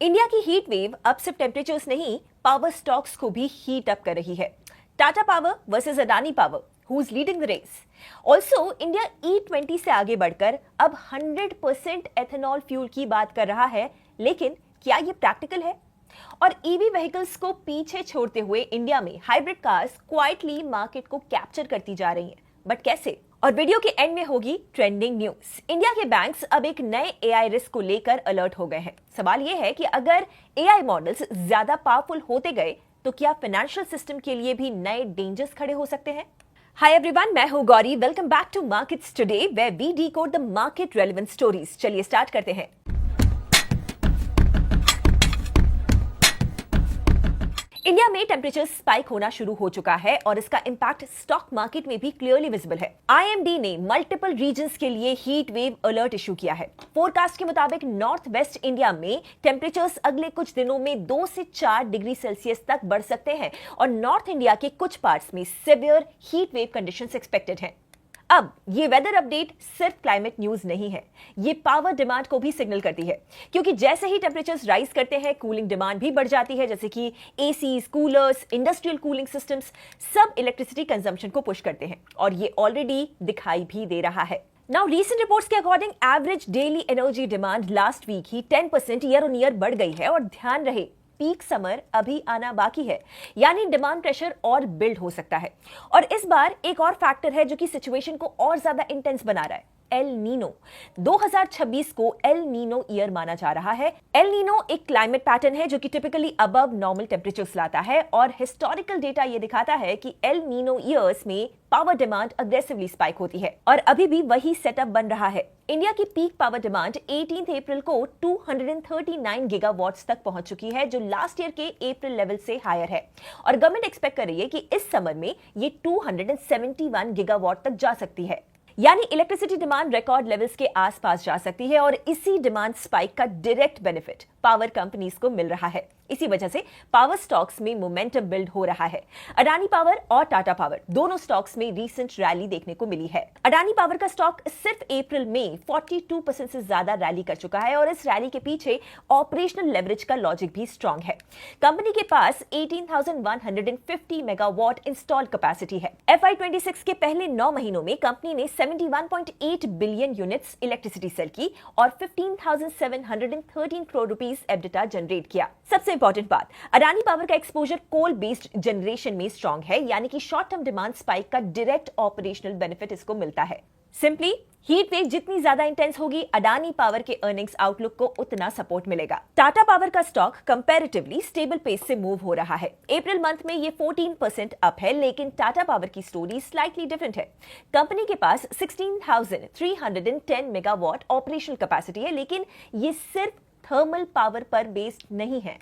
India की heat wave अब सिर्फ टेम्परेचर्स नहीं, पावर स्टॉक्स को भी हीट अप कर रही है। Tata power versus Adani power, who is leading the race? Also India E20 से आगे बढ़कर अब 100% एथेनॉल फ्यूल की बात कर रहा है, लेकिन क्या ये प्रैक्टिकल है? और ईवी व्हीकल्स को पीछे छोड़ते हुए इंडिया में हाइब्रिड कार्स क्वाइटली मार्केट को कैप्चर करती जा रही हैं, बट कैसे? और वीडियो के एंड में होगी ट्रेंडिंग न्यूज। इंडिया के बैंक्स अब एक नए एआई रिस्क को लेकर अलर्ट हो गए हैं। सवाल यह है कि अगर एआई मॉडल्स ज्यादा पावरफुल होते गए तो क्या फाइनेंशियल सिस्टम के लिए भी नए डेंजर्स खड़े हो सकते हैं? हाय एवरीवन, मैं हूं Gauri. Welcome back to markets today, where we decode the market relevant stories. चलिए स्टार्ट करते हैं। इंडिया में टेम्परेचर स्पाइक होना शुरू हो चुका है और इसका इंपैक्ट स्टॉक मार्केट में भी क्लियरली विजिबल है। आईएमडी ने मल्टीपल रीजन्स के लिए हीट वेव अलर्ट इशू किया है। फोरकास्ट के मुताबिक नॉर्थ वेस्ट इंडिया में टेम्परेचर्स अगले कुछ दिनों में 2 से 4 डिग्री सेल्सियस तक बढ़ सकते हैं और नॉर्थ इंडिया के कुछ पार्ट्स में severe heat wave conditions expected हैं। अब ये वेदर अपडेट सिर्फ क्लाइमेट न्यूज नहीं है, ये पावर डिमांड को भी सिग्नल करती है, क्योंकि जैसे ही टेम्परेचर्स राइज करते हैं कूलिंग डिमांड भी बढ़ जाती है, जैसे कि ACs, coolers, industrial cooling systems सब इलेक्ट्रिसिटी कंजम्पशन को पुश करते हैं और ये ऑलरेडी दिखाई भी दे रहा है। नाउ रीसेंट रिपोर्ट्स के according average daily energy demand last week ही 10% ईयर ऑन ईयर बढ़ गई है और ध्यान रहे पीक समर अभी आना बाकी है, यानी डिमांड प्रेशर और बिल्ड हो सकता है। और इस बार एक और फैक्टर है जो कि सिचुएशन को और ज्यादा इंटेंस बना रहा है, एल नीनो। 2026 को एल नीनो ईयर माना जा रहा है। एल नीनो एक क्लाइमेट पैटर्न है जो कि टिपिकली अबव नॉर्मल टेम्परेचर्स लाता है और हिस्टोरिकल डेटा ये दिखाता है कि एल नीनो ईयर्स में पावर डिमांड अग्रेसिवली स्पाइक होती है और अभी भी वही सेटअप बन रहा है। इंडिया की पीक पावर डिमांड 18 अप्रैल को 239 गीगावाट्स तक पहुंच चुकी है, जो लास्ट ईयर के अप्रैल लेवल से हायर है और गवर्नमेंट एक्सपेक्ट कर रही है कि इस समर में ये 271 गीगावाट तक जा सकती है, यानी इलेक्ट्रिसिटी डिमांड रिकॉर्ड लेवल्स के आसपास जा सकती है और इसी डिमांड स्पाइक का डायरेक्ट बेनिफिट पावर कंपनीज को मिल रहा है। इसी वजह से पावर स्टॉक्स में मोमेंटम बिल्ड हो रहा है। अडानी पावर और टाटा पावर दोनों स्टॉक्स में रीसेंट रैली देखने को मिली है। अडानी पावर का स्टॉक सिर्फ अप्रैल में 42% से ज्यादा रैली कर चुका है और इस रैली के पीछे ऑपरेशनल लेवरेज का लॉजिक भी स्ट्रांग है। कंपनी के पास 18,150 मेगावाट इंस्टॉल्ड कैपेसिटी है। FY26 के पहले 9 महीनों में कंपनी ने 71.8 बिलियन यूनिट्स इलेक्ट्रिसिटी सेल की और 15,713 करोड़ रुपीस एबिटा जनरेट किया। सबसे इंपॉर्टेंट बात, अडानी पावर का एक्सपोजर कोल बेस्ड जनरेशन में स्ट्रांग है, यानी कि शॉर्ट टर्म डिमांड स्पाइक का डायरेक्ट ऑपरेशनल बेनिफिट इसको मिलता है। सिंपली हीट वेव जितनी ज्यादा इंटेंस होगी, अडानी पावर के अर्निंग्स आउटलुक को उतना सपोर्ट मिलेगा। टाटा पावर का स्टॉक कंपैरेटिवली स्टेबल पेस से मूव हो रहा है। अप्रैल मंथ में ये 14% अप है, लेकिन टाटा पावर की स्टोरी स्लाइटली डिफरेंट है। कंपनी के पास 16,310 मेगावाट ऑपरेशनल कैपेसिटी है, लेकिन ये सिर्फ थर्मल पावर पर बेस्ड नहीं है।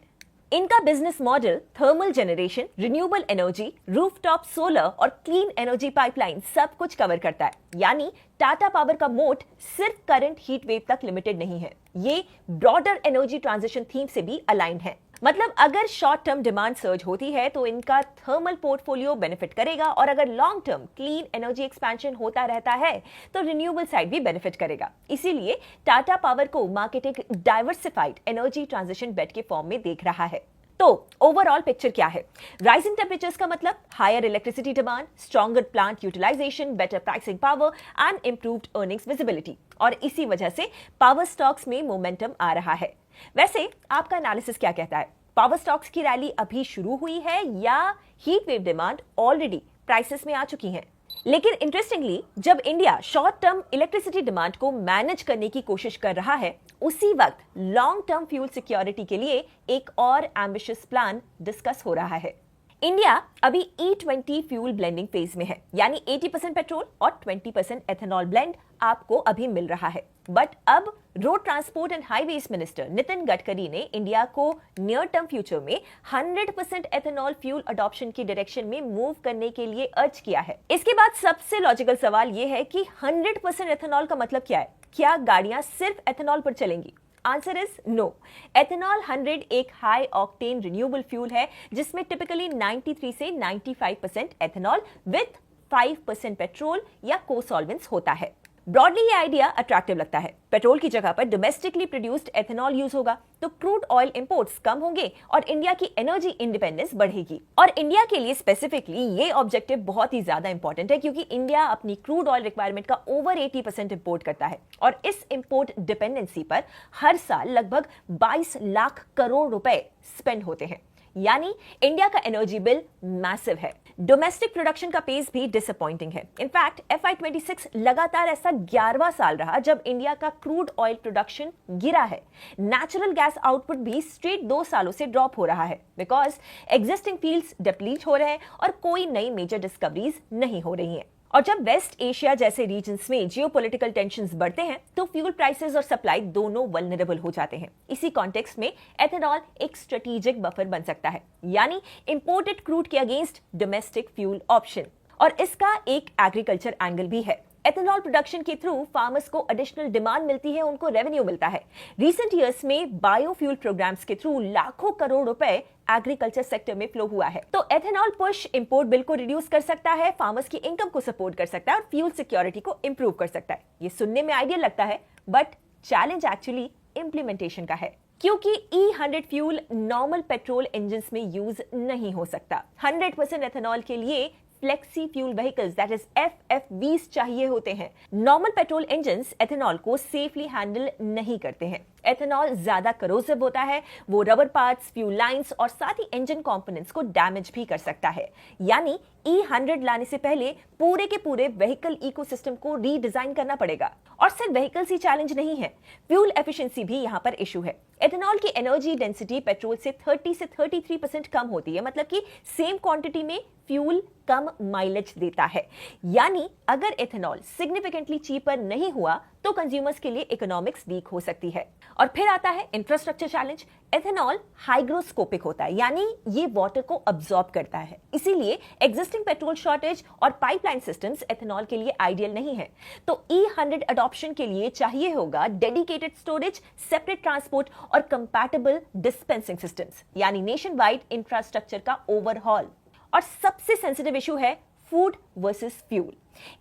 इनका business model thermal generation, renewable energy, rooftop solar और क्लीन एनर्जी पाइपलाइन सब कुछ कवर करता है, यानी टाटा पावर का मोट सिर्फ करंट हीट वेव तक लिमिटेड नहीं है, ये ब्रॉडर एनर्जी ट्रांजिशन थीम से भी अलाइंड है। मतलब अगर शॉर्ट टर्म डिमांड सर्ज होती है तो इनका थर्मल पोर्टफोलियो बेनिफिट करेगा और अगर long term clean energy expansion होता रहता है तो रिन्यूएबल साइड भी बेनिफिट करेगा। इसीलिए टाटा पावर को मार्केट एक डाइवर्सिफाइड एनर्जी ट्रांजिशन बेट के फॉर्म में देख रहा है। तो ओवरऑल पिक्चर क्या है? राइजिंग टेम्परेचर्स का मतलब higher electricity demand, stronger plant utilisation, better pricing power and improved earnings visibility, और इसी वजह से पावर स्टॉक्स में मोमेंटम आ रहा है। वैसे आपका एनालिसिस क्या कहता है? पावर स्टॉक्स की रैली अभी शुरू हुई है या heat wave demand already prices में आ चुकी है? लेकिन इंटरेस्टिंगली, जब India short term electricity demand को मैनेज करने की कोशिश कर रहा है, उसी वक्त लॉन्ग टर्म फ्यूल सिक्योरिटी के लिए एक और एम्बिशियस प्लान डिस्कस हो रहा है। इंडिया अभी E20 फ्यूल ब्लेंडिंग फेज में है, यानी 80% पेट्रोल और 20% एथेनॉल ब्लेंड आपको अभी मिल रहा है। बट अब road transport and highways minister Nitin Gadkari ने इंडिया को नियर टर्म फ्यूचर में 100% एथेनॉल फ्यूल अडॉप्शन की डायरेक्शन में मूव करने के लिए अर्ज किया है। इसके बाद सबसे लॉजिकल सवाल यह है कि 100% एथेनॉल का मतलब क्या है? क्या गाड़ियां सिर्फ एथेनॉल पर चलेंगी? Answer is no. एथेनॉल 100 एक हाई ऑक्टेन रिन्यूएबल फ्यूल है जिसमें टिपिकली 93 से 95% एथेनॉल विद 5% पेट्रोल या को सॉल्वेंट्स होता है। ब्रॉडली ये आइडिया अट्रैक्टिव लगता है। पेट्रोल की जगह पर डोमेस्टिकली प्रोड्यूस्ड एथेनॉल यूज होगा तो क्रूड ऑयल इंपोर्ट्स कम होंगे और इंडिया की एनर्जी इंडिपेंडेंस बढ़ेगी। और इंडिया के लिए स्पेसिफिकली ये ऑब्जेक्टिव बहुत ही ज्यादा इंपॉर्टेंट है क्योंकि इंडिया अपनी क्रूड ऑयल रिक्वायरमेंट का ओवर 80% इंपोर्ट करता है और इस इंपोर्ट डिपेंडेंसी पर हर साल लगभग 22 लाख करोड़ रुपए स्पेंड होते हैं। यानी इंडिया का एनर्जी बिल मैसिव है। डोमेस्टिक प्रोडक्शन का पेस भी डिसअपॉइंटिंग है। इनफैक्ट FY26 लगातार ऐसा 11वां साल रहा जब इंडिया का क्रूड ऑयल प्रोडक्शन गिरा है। नेचुरल गैस आउटपुट भी स्ट्रेट 2 सालों से ड्रॉप हो रहा है बिकॉज एग्जिस्टिंग फील्ड्स डिप्लीट हो रहे हैं और कोई नई मेजर डिस्कवरीज नहीं हो रही हैं। और जब वेस्ट एशिया जैसे रीजन्स में जियोपॉलिटिकल टेंशंस बढ़ते हैं तो फ्यूल प्राइसेस और सप्लाई दोनों वल्नरेबल हो जाते हैं। इसी कॉन्टेक्स्ट में एथेनॉल एक स्ट्रेटेजिक बफर बन सकता है, यानी इंपोर्टेड क्रूड के अगेंस्ट डोमेस्टिक फ्यूल ऑप्शन। और इसका एक एग्रीकल्चर एंगल भी है। एथेनॉल प्रोडक्शन के थ्रू फार्मर्स को एडिशनल डिमांड मिलती है, उनको रेवेन्यू मिलता है। रीसेंट ईयर्स में बायोफ्यूल प्रोग्राम्स के थ्रू लाखों करोड़ रुपए एग्रीकल्चर सेक्टर में फ्लो हुआ है। तो एथेनॉल पुश इंपोर्ट बिल को रिड्यूस कर सकता है, फार्मर्स की इनकम को सपोर्ट कर सकता है और फ्यूल सिक्योरिटी को इंप्रूव कर सकता है। ये सुनने में आइडियल लगता है बट चैलेंज एक्चुअली इंप्लीमेंटेशन का है क्योंकि E100 fuel normal petrol engine में यूज नहीं हो सकता। 100% एथेनॉल के लिए flexi fuel vehicles that is FFVs चाहिए होते हैं। नॉर्मल पेट्रोल इंजन्स एथेनॉल को सेफली हैंडल नहीं करते हैं। एथेनॉल ज्यादा करोसिव होता है, वो रबर पार्ट्स, फ्यूल लाइंस और साथ ही इंजन कंपोनेंट्स को डैमेज भी कर सकता है। यानी E100 लाने से पहले पूरे के पूरे व्हीकल इकोसिस्टम को रीडिजाइन करना पड़ेगा। और सिर्फ व्हीकल्स ही चैलेंज नहीं है, फ्यूल एफिशिएंसी भी यहाँ पर इशू है। एथेनॉल की एनर्जी डेंसिटी पेट्रोल से 30 से 33% कम होती है, मतलब कि सेम क्वांटिटी में फ्यूल कम माइलेज देता है। यानी अगर एथेनॉल सिग्निफिकेंटली चीपर नहीं हुआ तो कंज्यूमर्स के लिए इकोनॉमिक्स वीक हो सकती है। और फिर आता है इंफ्रास्ट्रक्चर चैलेंज। एथेनॉल हाइग्रोस्कोपिक होता है, यानी ये वाटर को अब्सॉर्ब करता है, इसीलिए एग्जिस्टिंग पेट्रोल शॉर्टेज और पाइपलाइन सिस्टम्स एथेनॉल के लिए आइडियल नहीं है। तो E100 अडॉप्शन के लिए चाहिए होगा डेडिकेटेड स्टोरेज, सेपरेट ट्रांसपोर्ट और कंपैटिबल डिस्पेंसिंग सिस्टम्स, यानी नेशन वाइड इंफ्रास्ट्रक्चर का ओवरहॉल। और सबसे सेंसिटिव इशू है फूड वर्सेस फ्यूल।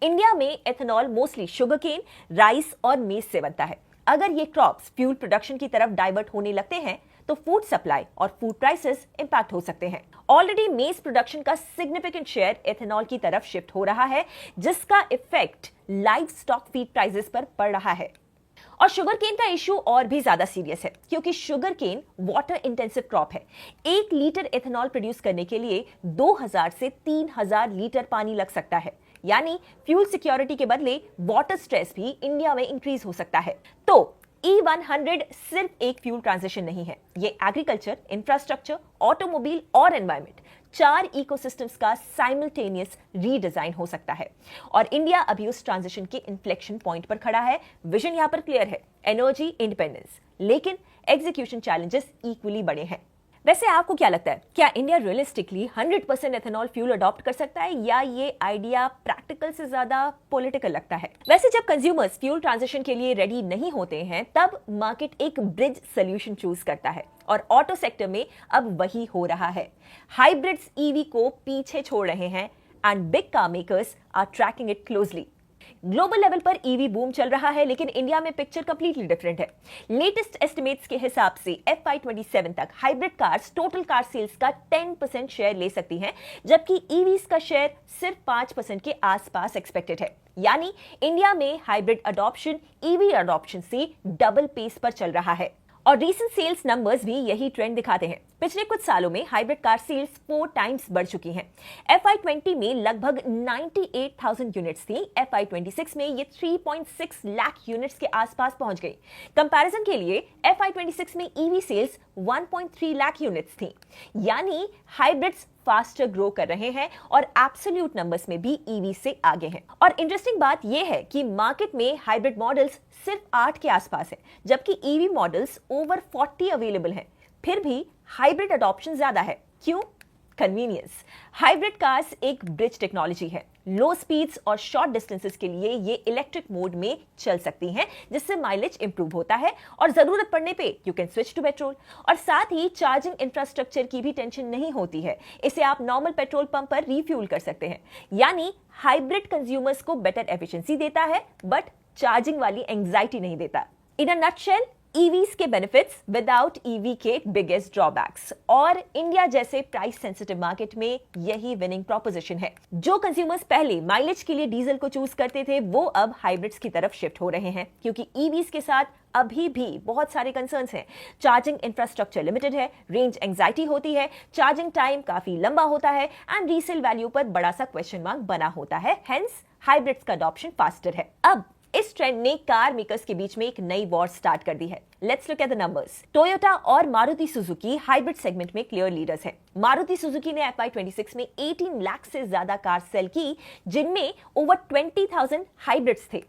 इंडिया में एथेनॉल मोस्टली शुगरकेन, राइस और मेज से बनता है। अगर ये क्रॉप्स फ्यूल प्रोडक्शन की तरफ डाइवर्ट होने लगते हैं तो फूड सप्लाई और फूड प्राइसेस इंपैक्ट हो सकते हैं। ऑलरेडी मेज प्रोडक्शन का सिग्निफिकेंट शेयर एथेनॉल की तरफ शिफ्ट हो रहा है, जिसका effect live stock feed prices पर पड़ रहा है। और शुगर केन का इशू और भी ज्यादा सीरियस है क्योंकि sugarcane water intensive crop है। 1 लीटर एथेनॉल प्रोड्यूस करने के लिए 2000 से 3000 लीटर पानी लग सकता है। यानी फ्यूल सिक्योरिटी के बदले वाटर स्ट्रेस भी इंडिया में इंक्रीज हो सकता है। तो E100 सिर्फ एक फ्यूल ट्रांजिशन नहीं है, ये एग्रीकल्चर, इंफ्रास्ट्रक्चर, ऑटोमोबाइल और एनवायरमेंट 4 इकोसिस्टम्स का साइमल्टेनियस रीडिजाइन हो सकता है। और इंडिया अभी उस ट्रांजिशन के इन्फ्लेक्शन पॉइंट पर खड़ा है। विजन यहां पर क्लियर है, एनर्जी इंडिपेंडेंस, लेकिन एग्जीक्यूशन चैलेंजेस इक्वली बड़े हैं। वैसे आपको क्या लगता है, क्या India realistically 100% ethanol fuel adopt कर सकता है या ये आइडिया प्रैक्टिकल से ज्यादा पॉलिटिकल लगता है? वैसे जब कंज्यूमर्स फ्यूल ट्रांजिशन के लिए रेडी नहीं होते हैं तब मार्केट एक ब्रिज सोल्यूशन चूज करता है और ऑटो सेक्टर में अब वही हो रहा है। हाइब्रिड्स ईवी को पीछे छोड़ रहे हैं and big car makers are tracking it closely. Global level पर ईवी बूम चल रहा है, लेकिन इंडिया में पिक्चर कंप्लीटली डिफरेंट है। लेटेस्ट एस्टिमेट्स के हिसाब से FY27 तक hybrid cars total car sales का 10% शेयर ले सकती हैं, जबकि ईवीज का शेयर सिर्फ 5% के आसपास एक्सपेक्टेड है। यानी इंडिया में हाइब्रिड अडॉप्शन ईवी अडॉप्शन से डबल पेस पर चल रहा है। और रीसेंट सेल्स नंबर्स भी यही ट्रेंड दिखाते हैं। पिछले कुछ सालों में हाइब्रिड कार सेल्स 4 टाइम्स बढ़ चुकी हैं। FY20 में लगभग 98,000 यूनिट्स थी, FY26 में ये 3.6 लाख यूनिट्स के आसपास पहुंच गई। कंपैरिजन के लिए FY26 में ईवी सेल्स 1.3 लाख यूनिट्स थी। यानी हाइब्रिड्स फास्टर ग्रो कर रहे हैं और एब्सोल्यूट नंबर्स में भी ईवी से आगे हैं। और इंटरेस्टिंग बात यह है कि मार्केट में हाइब्रिड मॉडल्स सिर्फ 8 के आसपास है, जबकि ईवी मॉडल्स ओवर 40 अवेलेबल हैं। फिर भी हाइब्रिड अडॉप्शन ज्यादा है। क्यों? कन्वीनियंस। हाइब्रिड कार्स एक ब्रिज टेक्नोलॉजी है। लो स्पीड्स और शॉर्ट डिस्टेंसेस के लिए ये इलेक्ट्रिक मोड में चल सकती हैं, जिससे माइलेज इंप्रूव होता है और जरूरत पड़ने पे you can switch to petrol. और साथ ही चार्जिंग इंफ्रास्ट्रक्चर की भी टेंशन नहीं होती है, इसे आप नॉर्मल पेट्रोल पंप पर रिफ्यूल कर सकते हैं। यानी हाइब्रिड कंज्यूमर्स को बेटर एफिशिएंसी देता है बट चार्जिंग एंजाइटी नहीं देता। इन अ नटशेल, ईवीज के बेनिफिट्स विदाउट ईवी के बिगेस्ट ड्रॉबैक्स, और इंडिया जैसे प्राइस सेंसिटिव मार्केट में यही विनिंग प्रोपोजिशन है। जो कंज्यूमर्स पहले माइलेज के लिए डीजल को चूज करते थे वो अब हाइब्रिड्स की तरफ शिफ्ट हो रहे हैं, क्योंकि ईवीज के साथ अभी भी बहुत सारे कंसर्न्स हैं। चार्जिंग इंफ्रास्ट्रक्चर लिमिटेड है, रेंज एंजाइटी होती है, चार्जिंग टाइम काफी लंबा होता है एंड रीसेल वैल्यू पर बड़ा सा क्वेश्चन मार्क बना होता है। हेंस हाइब्रिड्स का अडॉप्शन फास्टर है। अब इस ट्रेंड ने कार मेकर्स के बीच में एक नई वॉर स्टार्ट कर दी है। Let's look at the numbers. Toyota और मारुति सुजुकी हाइब्रिड सेगमेंट में क्लियर लीडर्स हैं। मारुति सुजुकी ने FY26 में 18 लाख से ज्यादा कार सेल की, जिनमें ओवर 20,000 हाइब्रिड्स थे।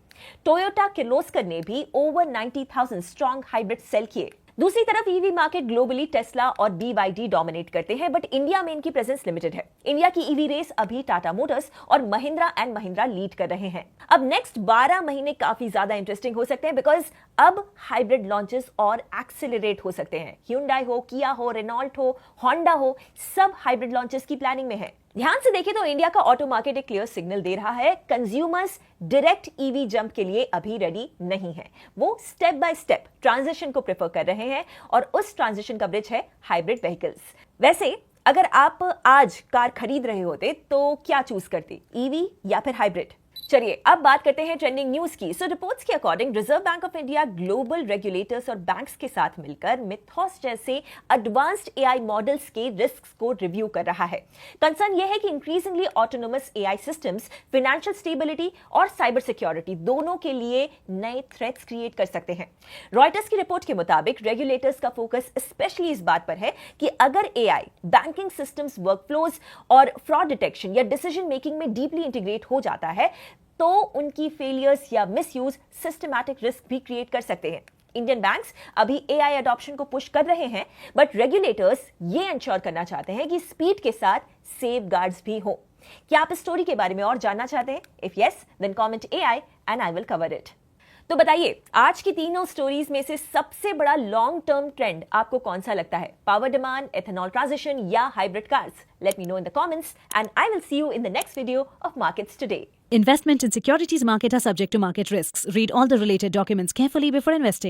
टोयोटा किर्लोस्कर ने भी ओवर 90,000 स्ट्रॉन्ग हाइब्रिड सेल किए। दूसरी तरफ ईवी मार्केट ग्लोबली टेस्ला और BYD डोमिनेट करते हैं, बट इंडिया में इनकी प्रेजेंस लिमिटेड है। इंडिया की ईवी रेस अभी टाटा मोटर्स और महिंद्रा एंड महिंद्रा लीड कर रहे हैं। अब नेक्स्ट 12 महीने काफी ज्यादा इंटरेस्टिंग हो सकते हैं, बिकॉज अब हाइब्रिड लॉन्चेस और एक्सेलरेट हो सकते हैं। Hyundai हो, किया हो, रेनॉल्ट हो, होंडा हो, सब हाइब्रिड लॉन्चेस की प्लानिंग में है। ध्यान से देखें तो इंडिया का ऑटो मार्केट एक क्लियर सिग्नल दे रहा है। कंज्यूमर्स डायरेक्ट ईवी जंप के लिए अभी रेडी नहीं है। वो स्टेप बाय स्टेप ट्रांजिशन को प्रेफर कर रहे हैं, और उस ट्रांजिशन का ब्रिज है हाइब्रिड व्हीकल्स। वैसे अगर आप आज कार खरीद रहे होते तो क्या चूज करते, ईवी या फिर हाइब्रिड? चलिए अब बात करते हैं ट्रेंडिंग न्यूज की। सो रिपोर्ट्स के according reserve bank of India global regulators और बैंक्स के साथ मिलकर मिथोस जैसे एडवांस्ड एआई मॉडल्स के रिस्क्स को रिव्यू कर रहा है। कंसर्न यह है कि increasingly autonomous AI systems financial stability और साइबर सिक्योरिटी दोनों के लिए नए थ्रेट्स क्रिएट कर सकते हैं। रॉयटर्स की रिपोर्ट के मुताबिक रेगुलेटर्स का फोकस स्पेशली इस बात पर है कि अगर एआई बैंकिंग सिस्टम्स, वर्कफ्लोज और फ्रॉड डिटेक्शन या डिसीजन मेकिंग में डीपली इंटीग्रेट हो जाता है तो उनकी फेलियर्स या मिसयूज सिस्टमैटिक रिस्क भी क्रिएट कर सकते हैं। इंडियन बैंक्स अभी एआई अडॉप्शन को पुश कर रहे हैं, बट रेगुलेटर्स ये इंश्योर करना चाहते हैं कि स्पीड के साथ सेफगार्ड्स भी हो। क्या आप इस स्टोरी के बारे में और जानना चाहते हैं? If yes, then comment AI and I will cover it. तो बताइए, आज की तीनों स्टोरीज में से सबसे बड़ा लॉन्ग टर्म ट्रेंड आपको कौन सा लगता है? पावर डिमांड, एथेनॉल ट्रांजिशन या hybrid cars? Let me know in the comments, and I will see you in the next video of Markets Today. Investment in securities market are subject to market risks. Read all the related documents carefully before investing.